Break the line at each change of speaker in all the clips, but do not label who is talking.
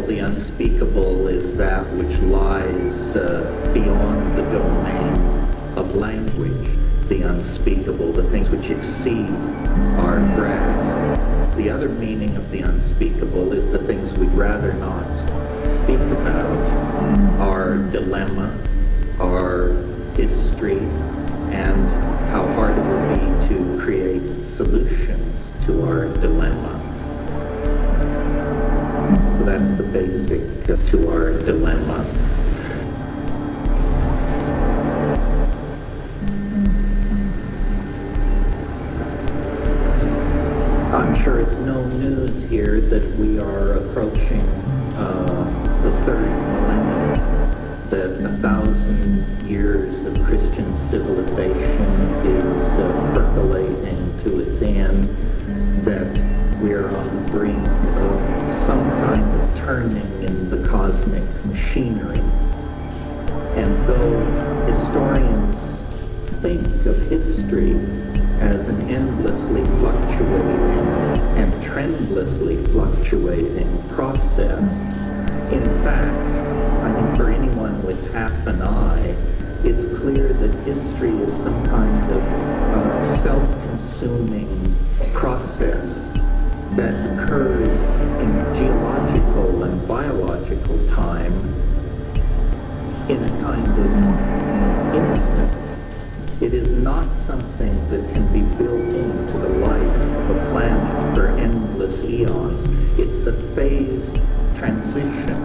the unspeakable is that which lies beyond the domain of language. The unspeakable, the things which exceed our grasp. The other meaning of the unspeakable is the things we'd rather not speak about, our dilemma, our history, and how hard it would be to create solutions to our dilemma. So that's the basic to our dilemma. I'm sure it's no news here that we are approaching the third millennium, that 1,000 years of Christian civilization is percolating to its end, that we are on the brink of some kind of turning in the cosmic machinery. And though historians think of history as an endlessly fluctuating and trendlessly fluctuating process, in fact, I think for anyone with half an eye, it's clear that history is some kind of self-consuming process that occurs in geological and biological time in a kind of instant. It is not something that can be built into the life of a planet for endless eons. It's a phased transition,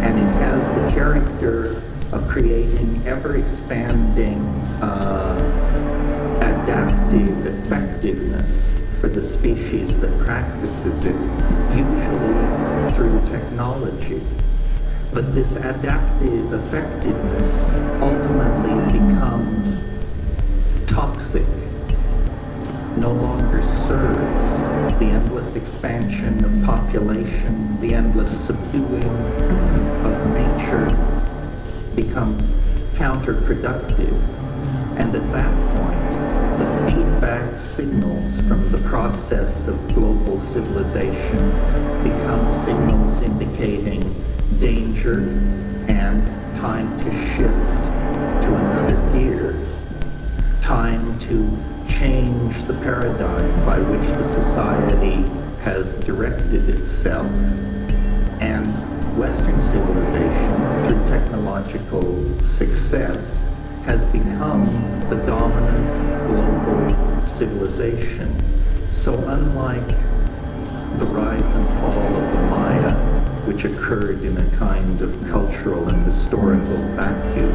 and it has the character of creating ever-expanding adaptive effectiveness for the species that practices it, usually through technology. But this adaptive effectiveness ultimately becomes toxic, no longer serves the endless expansion of population, the endless subduing of nature becomes counterproductive. And at that point, the feedback signals from the process of global civilization become signals indicating danger and time to shift to another gear, time to change the paradigm by which the society has directed itself. And Western civilization, through technological success, has become the dominant global civilization. So unlike the rise and fall of the Maya, which occurred in a kind of cultural and historical vacuum,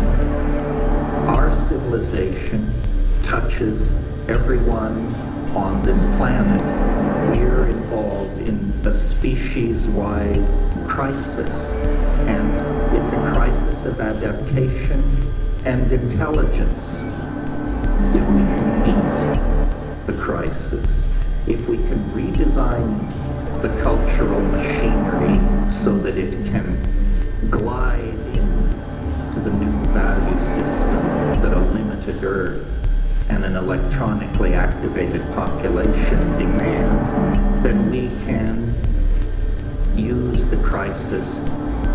our civilization touches everyone on this planet. We are involved in a species-wide crisis, and it's a crisis of adaptation and intelligence. If we can meet the crisis, if we can redesign the cultural machinery so that it can glide into the new value system that a limited Earth and an electronically activated population demand, then we can use the crisis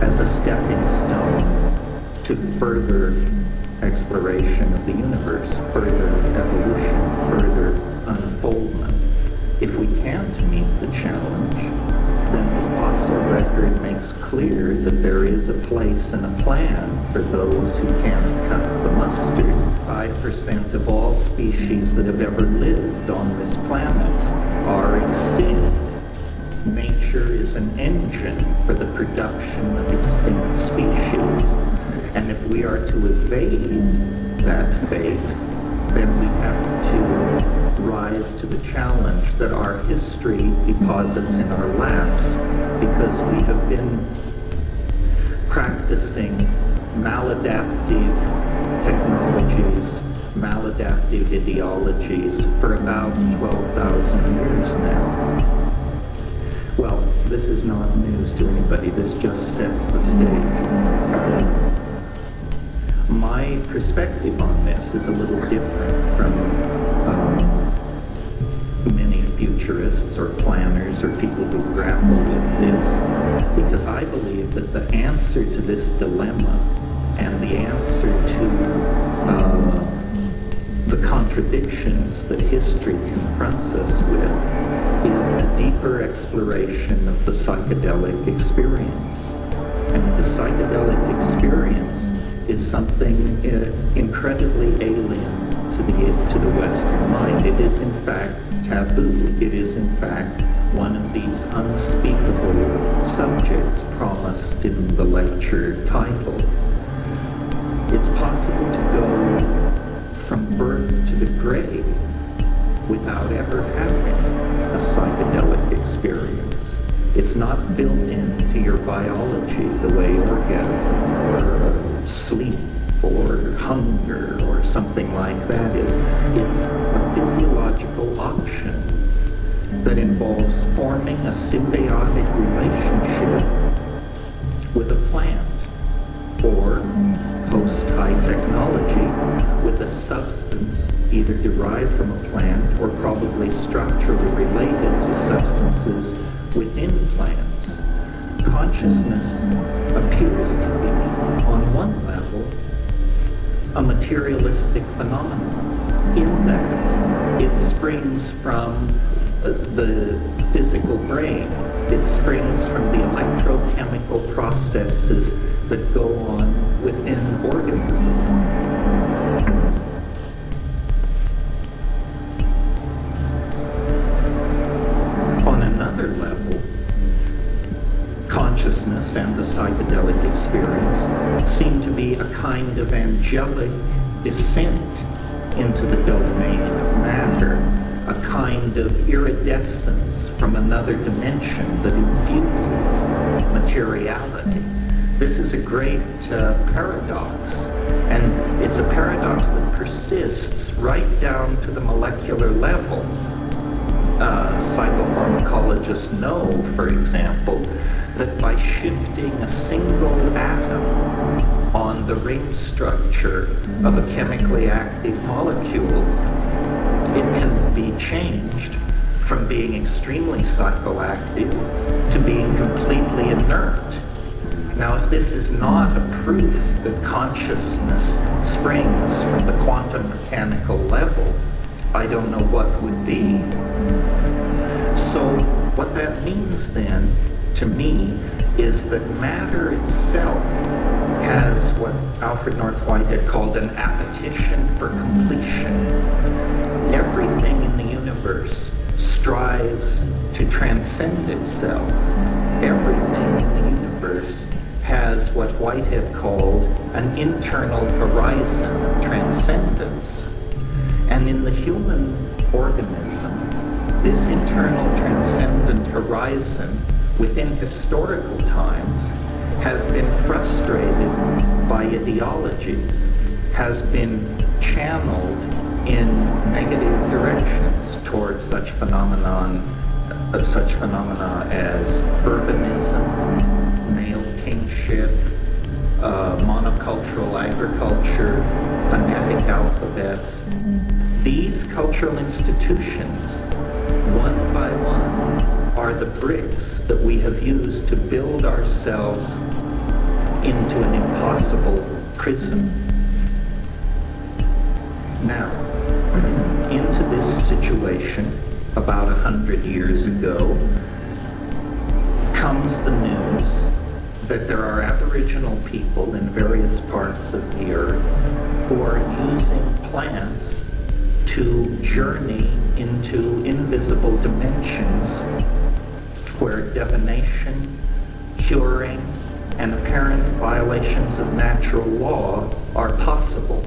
as a stepping stone to further exploration of the universe, further evolution, further unfoldment. If we can't meet the challenge, then the fossil record makes clear that there is a place and a plan for those who can't cut the mustard. 5% of all species that have ever lived on this planet are extinct. Nature is an engine for the production of extinct species. And if we are to evade that fate, then we have to rise to the challenge that our history deposits in our laps, because we have been practicing maladaptive technologies, maladaptive ideologies for about 12,000 years now. Well, this is not news to anybody. This just sets the stage. My perspective on this is a little different from many futurists or planners thinkers or people who grapple with this, because I believe that the answer to this dilemma and the answer to the contradictions that history confronts us with is a deeper exploration of the psychedelic experience. And the psychedelic experience is something incredibly alien to the Western mind. It is in fact taboo. It is in fact one of these unspeakable subjects promised in the lecture title. It's possible to go from birth to the grave without ever having a psychedelic experience. It's not built into your biology the way orgasm or sleep or hunger or something like that is. It's a physiological option that involves forming a symbiotic relationship with a plant or post-high technology with a substance either derived from a plant or probably structurally related to substances within plants. Consciousness appears to be, on one level, a materialistic phenomenon in that it springs from the physical brain. It springs from the electrochemical processes that go on within organisms. On another level, consciousness and the psychedelic experience seem to be a kind of angelic descent into the domain of matter, a kind of iridescence from another dimension that infuses materiality. This is a great paradox, and it's a paradox that persists right down to the molecular level. Psychopharmacologists know, for example, that by shifting a single atom on the ring structure of a chemically active molecule, it can be changed from being extremely psychoactive to being completely inert. Now, if this is not a proof that consciousness springs from the quantum mechanical level, I don't know what would be. So what that means then, to me, is that matter itself has what Alfred North Whitehead called an appetition for completion. Everything in the universe strives to transcend itself. Everything in the universe has what Whitehead called an internal horizon of transcendence. And in the human organism, this internal transcendent horizon within historical times has been frustrated by ideologies, has been channeled in negative directions towards such phenomena as urbanism, male kingship, monocultural agriculture, phonetic alphabets. These cultural institutions, one by one, are the bricks that we have used to build ourselves into an impossible prison. Now, into this situation, about 100 years ago, comes the news that there are Aboriginal people in various parts of the earth who are using plants to journey into invisible dimensions where divination, curing, and apparent violations of natural law are possible.